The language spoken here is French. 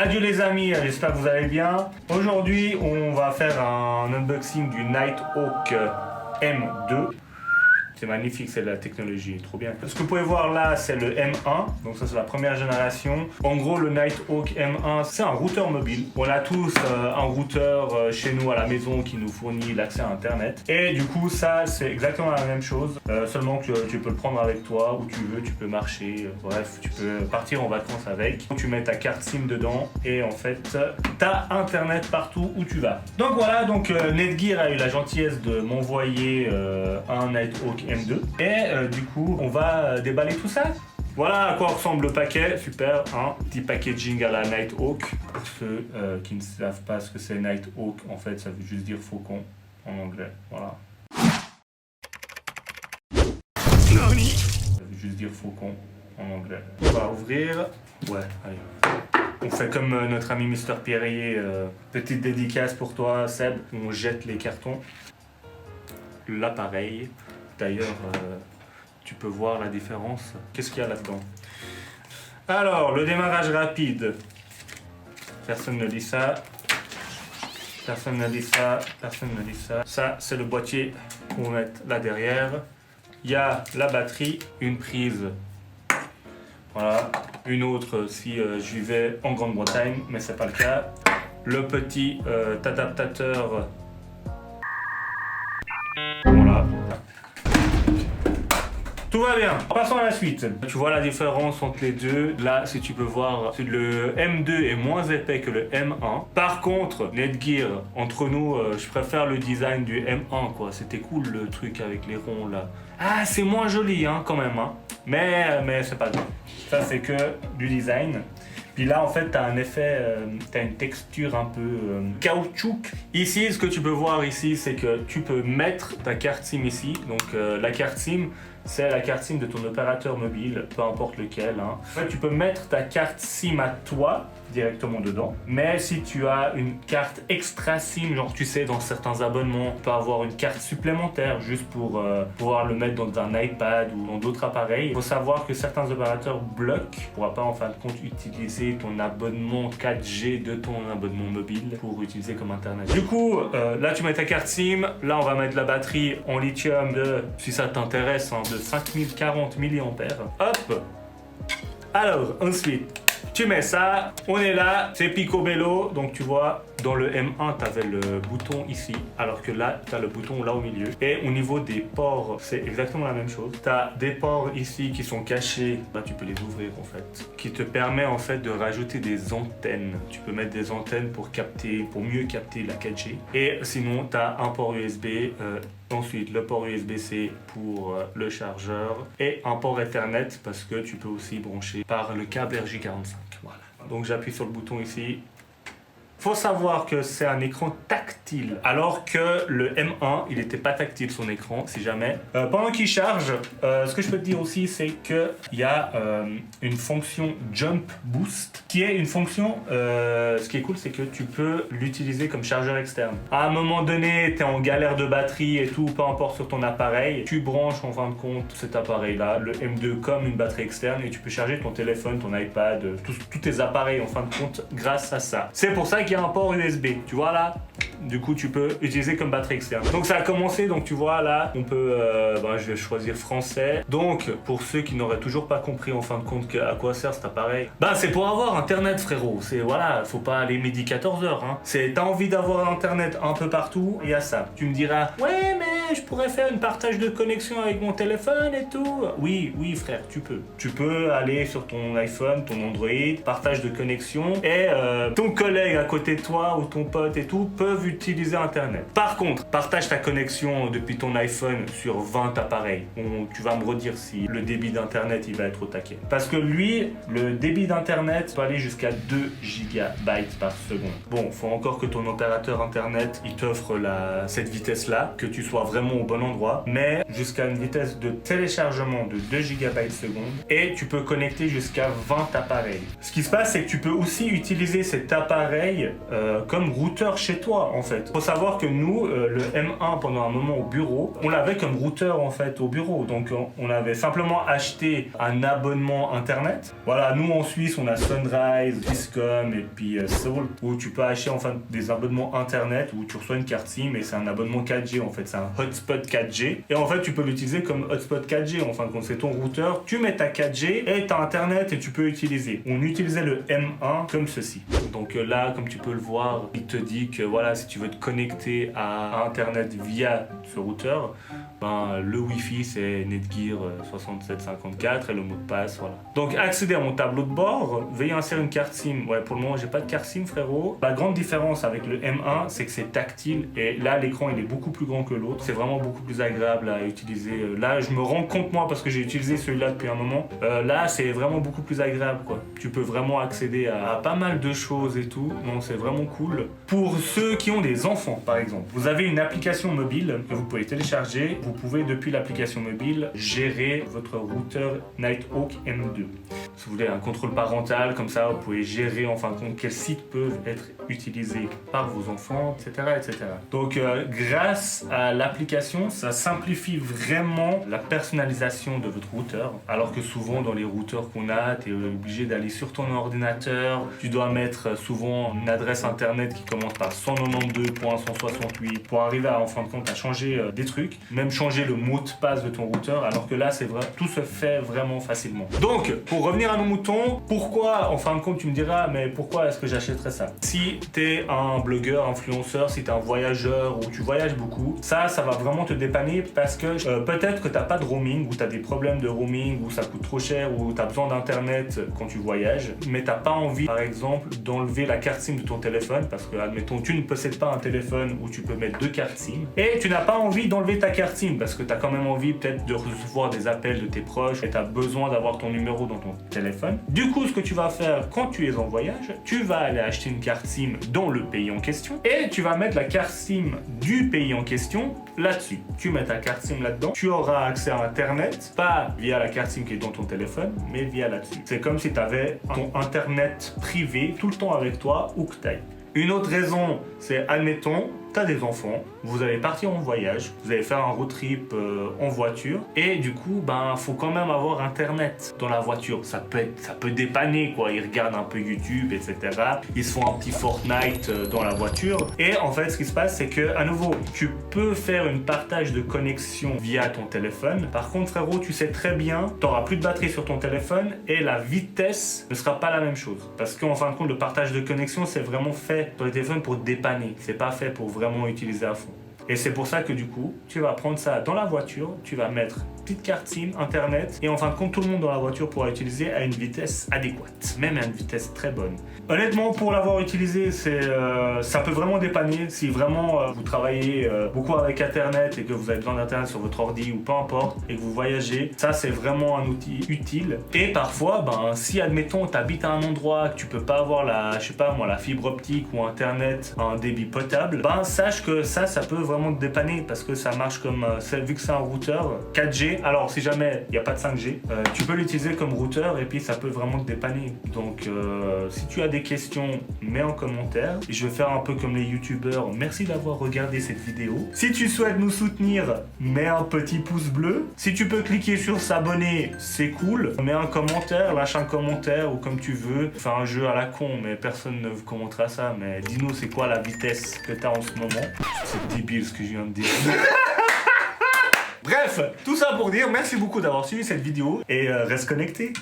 Adieu les amis, j'espère que vous allez bien. Aujourd'hui, on va faire un unboxing du Nighthawk M2. C'est magnifique, c'est la technologie, trop bien. Ce que vous pouvez voir là, c'est le M1, donc ça c'est la première génération. En gros, le Nighthawk M1, c'est un routeur mobile. On a tous un routeur chez nous à la maison qui nous fournit l'accès à Internet. Et du coup, ça c'est exactement la même chose, seulement que tu peux le prendre avec toi où tu veux, tu peux marcher, bref, tu peux partir en vacances avec. Tu mets ta carte SIM dedans et en fait, t'as Internet partout où tu vas. Donc voilà, donc Netgear a eu la gentillesse de m'envoyer un Nighthawk M2 et du coup on va déballer tout ça. Voilà à quoi ressemble le paquet, super, hein, petit packaging à la Nighthawk. Pour ceux qui ne savent pas ce que c'est Nighthawk, en fait ça veut juste dire faucon en anglais, voilà. Ça veut juste dire faucon en anglais. On va ouvrir, ouais, allez. On fait comme notre ami Mr Pierrier, petite dédicace pour toi Seb, on jette les cartons. L'appareil. D'ailleurs, tu peux voir la différence. Qu'est-ce qu'il y a là-dedans? Alors, le démarrage rapide. Personne ne dit ça. Personne ne dit ça. Personne ne dit ça. Ça, c'est le boîtier qu'on va mettre là derrière. Il y a la batterie, une prise. Voilà. Une autre si j'y vais en Grande-Bretagne, mais c'est pas le cas. Le petit adaptateur. Voilà. Tout va bien. Passons à la suite. Tu vois la différence entre les deux. Là, si tu peux voir, le M2 est moins épais que le M1. Par contre, Netgear, entre nous, je préfère le design du M1, quoi. C'était cool le truc avec les ronds là. Ah, c'est moins joli, hein, quand même, hein. Mais c'est pas grave. Ça, c'est que du design. Puis là, en fait, tu as un effet, tu as une texture un peu caoutchouc. Ici, ce que tu peux voir ici, c'est que tu peux mettre ta carte SIM ici. Donc, la carte SIM, c'est la carte SIM de ton opérateur mobile, peu importe lequel. Hein. En fait, tu peux mettre ta carte SIM à toi directement dedans. Mais si tu as une carte extra SIM, genre tu sais, dans certains abonnements, tu peux avoir une carte supplémentaire juste pour pouvoir le mettre dans un iPad ou dans d'autres appareils. Il faut savoir que certains opérateurs bloquent. Tu ne pourras pas en fin de compte utiliser ton abonnement 4G de ton abonnement mobile pour utiliser comme Internet. Du coup, là tu mets ta carte SIM. Là, on va mettre la batterie en lithium de, si ça t'intéresse, hein, de 5040 mAh. Hop! Alors, ensuite, tu mets ça, on est là, c'est picobello, donc tu vois, dans le M1, tu avais le bouton ici, alors que là, tu as le bouton là au milieu. Et au niveau des ports, c'est exactement la même chose. Tu as des ports ici qui sont cachés, là tu peux les ouvrir en fait, qui te permet en fait de rajouter des antennes. Tu peux mettre des antennes pour capter, pour mieux capter la 4G. Et sinon, tu as un port USB, ensuite le port USB-C pour le chargeur et un port Ethernet parce que tu peux aussi brancher par le câble RJ45. Voilà. Donc j'appuie sur le bouton ici. Faut savoir que c'est un écran tactile, alors que le M1, il n'était pas tactile son écran, si jamais. Pendant qu'il charge, ce que je peux te dire aussi, c'est qu'il y a une fonction Jump Boost, qui est une fonction, ce qui est cool, c'est que tu peux l'utiliser comme chargeur externe. À un moment donné, tu es en galère de batterie et tout, peu importe sur ton appareil, tu branches en fin de compte cet appareil-là, le M2, comme une batterie externe, et tu peux charger ton téléphone, ton iPad, tous tes appareils en fin de compte grâce à ça. C'est pour ça qu'il y a un port USB, tu vois là, du coup tu peux utiliser comme batterie externe. Donc ça a commencé, donc tu vois là, on peut, je vais choisir français. Donc pour ceux qui n'auraient toujours pas compris en fin de compte à quoi sert cet appareil, c'est pour avoir Internet frérot, c'est voilà, faut pas aller midi 14h, hein. C'est t'as envie d'avoir Internet un peu partout, il y a ça. Tu me diras, ouais mais je pourrais faire une partage de connexion avec mon téléphone et tout. Oui frère, tu peux. Tu peux aller sur ton iPhone, ton Android, partage de connexion et ton collègue à côté de toi ou ton pote et tout peuvent utiliser Internet. Par contre, partage ta connexion depuis ton iPhone sur 20 appareils. Tu vas me redire si le débit d'Internet il va être au taquet. Parce que lui, le débit d'Internet peut aller jusqu'à 2 gigabytes par seconde. Bon, faut encore que ton opérateur Internet il t'offre cette vitesse-là, que tu sois vraiment vraiment au bon endroit, mais jusqu'à une vitesse de téléchargement de 2 GB seconde et tu peux connecter jusqu'à 20 appareils. Ce qui se passe, c'est que tu peux aussi utiliser cet appareil comme routeur chez toi en fait. Faut savoir que nous, le M1 pendant un moment au bureau, on l'avait comme routeur en fait au bureau. Donc on avait simplement acheté un abonnement internet. Voilà, nous en Suisse, on a Sunrise, Discom et puis Salt, où tu peux acheter enfin des abonnements internet où tu reçois une carte SIM et c'est un abonnement 4G en fait, c'est un hotspot 4G. Et en fait, tu peux l'utiliser comme hotspot 4G. En fin de compte, c'est ton routeur, tu mets ta 4G et tu as internet et tu peux utiliser. On utilisait le M1 comme ceci. Donc là, comme tu peux le voir, il te dit que voilà, si tu veux te connecter à internet via ce routeur, ben, le Wi-Fi c'est Netgear 6754 et le mot de passe, voilà. Donc accéder à mon tableau de bord, veuillez insérer une carte SIM. Ouais, pour le moment j'ai pas de carte SIM frérot. La grande différence avec le M1 c'est que c'est tactile et là l'écran il est beaucoup plus grand que l'autre. C'est vraiment beaucoup plus agréable à utiliser. Là je me rends compte moi parce que j'ai utilisé celui-là depuis un moment. Là c'est vraiment beaucoup plus agréable quoi. Tu peux vraiment accéder à pas mal de choses et tout. Non, c'est vraiment cool. Pour ceux qui ont des enfants par exemple, vous avez une application mobile que vous pouvez télécharger. Vous pouvez depuis l'application mobile gérer votre routeur Nighthawk M2. Si vous voulez un contrôle parental, comme ça vous pouvez gérer en fin de compte quels sites peuvent être utilisés par vos enfants, etc. etc. Donc grâce à l'application, ça simplifie vraiment la personnalisation de votre routeur. Alors que souvent dans les routeurs qu'on a, tu es obligé d'aller sur ton ordinateur, tu dois mettre souvent une adresse internet qui commence par 192.168 pour arriver à, en fin de compte à changer des trucs, même changer le mot de passe de ton routeur, alors que là c'est vrai, tout se fait vraiment facilement. Donc pour revenir à nos moutons, pourquoi, en fin de compte tu me diras, mais pourquoi est-ce que j'achèterais ça? Si t'es un blogueur, influenceur, si t'es un voyageur ou tu voyages beaucoup, ça va vraiment te dépanner parce que peut-être que t'as pas de roaming ou t'as des problèmes de roaming ou ça coûte trop cher ou t'as besoin d'internet quand tu voyages, mais t'as pas envie par exemple d'enlever la carte SIM de ton téléphone parce que admettons tu ne possèdes pas un téléphone où tu peux mettre 2 cartes SIM et tu n'as pas envie d'enlever ta carte SIM parce que tu as quand même envie peut-être de recevoir des appels de tes proches et tu as besoin d'avoir ton numéro dans ton téléphone. Du coup, ce que tu vas faire quand tu es en voyage, tu vas aller acheter une carte SIM dans le pays en question et tu vas mettre la carte SIM du pays en question là-dessus. Tu mets ta carte SIM là-dedans, tu auras accès à internet, pas via la carte SIM qui est dans ton téléphone, mais via là-dessus. C'est comme si tu avais ton internet privé tout le temps avec toi où que tu ailles. Une autre raison, c'est admettons, tu as des enfants, vous allez partir en voyage, vous allez faire un road trip en voiture et du coup, ben, faut quand même avoir internet dans la voiture. Ça peut dépanner quoi, ils regardent un peu YouTube, etc. Ils se font un petit Fortnite dans la voiture et en fait, ce qui se passe, c'est que à nouveau, tu peux faire une partage de connexion via ton téléphone. Par contre, frérot, tu sais très bien, tu n'auras plus de batterie sur ton téléphone et la vitesse ne sera pas la même chose. Parce qu'en fin de compte, le partage de connexion, c'est vraiment fait sur les téléphones pour dépanner. C'est pas fait pour vraiment utiliser à fond. Et c'est pour ça que du coup, tu vas prendre ça dans la voiture, tu vas mettre petite carte SIM, internet, et en fin de compte, tout le monde dans la voiture pourra utiliser à une vitesse adéquate, même à une vitesse très bonne. Honnêtement, pour l'avoir utilisé, ça peut vraiment dépanner. Si vraiment vous travaillez beaucoup avec internet et que vous avez besoin d'internet sur votre ordi ou peu importe, et que vous voyagez, ça c'est vraiment un outil utile. Et parfois, ben, si admettons, tu habites à un endroit que tu peux pas avoir la fibre optique ou internet à un débit potable, ben sache que ça peut vraiment te dépanner parce que ça marche comme, vu que c'est un routeur 4G, alors si jamais il n'y a pas de 5G, tu peux l'utiliser comme routeur et puis ça peut vraiment te dépanner. Donc si tu as des questions, mets en commentaire. Et je vais faire un peu comme les youtubeurs. Merci d'avoir regardé cette vidéo. Si tu souhaites nous soutenir, mets un petit pouce bleu. Si tu peux cliquer sur s'abonner, c'est cool. Mets un commentaire, lâche un commentaire ou comme tu veux. Fais un jeu à la con, mais personne ne commentera ça. Mais dis-nous c'est quoi la vitesse que tu as en ce moment. C'est débile ce que je viens de dire. Bref, tout ça pour dire merci beaucoup d'avoir suivi cette vidéo et reste connecté.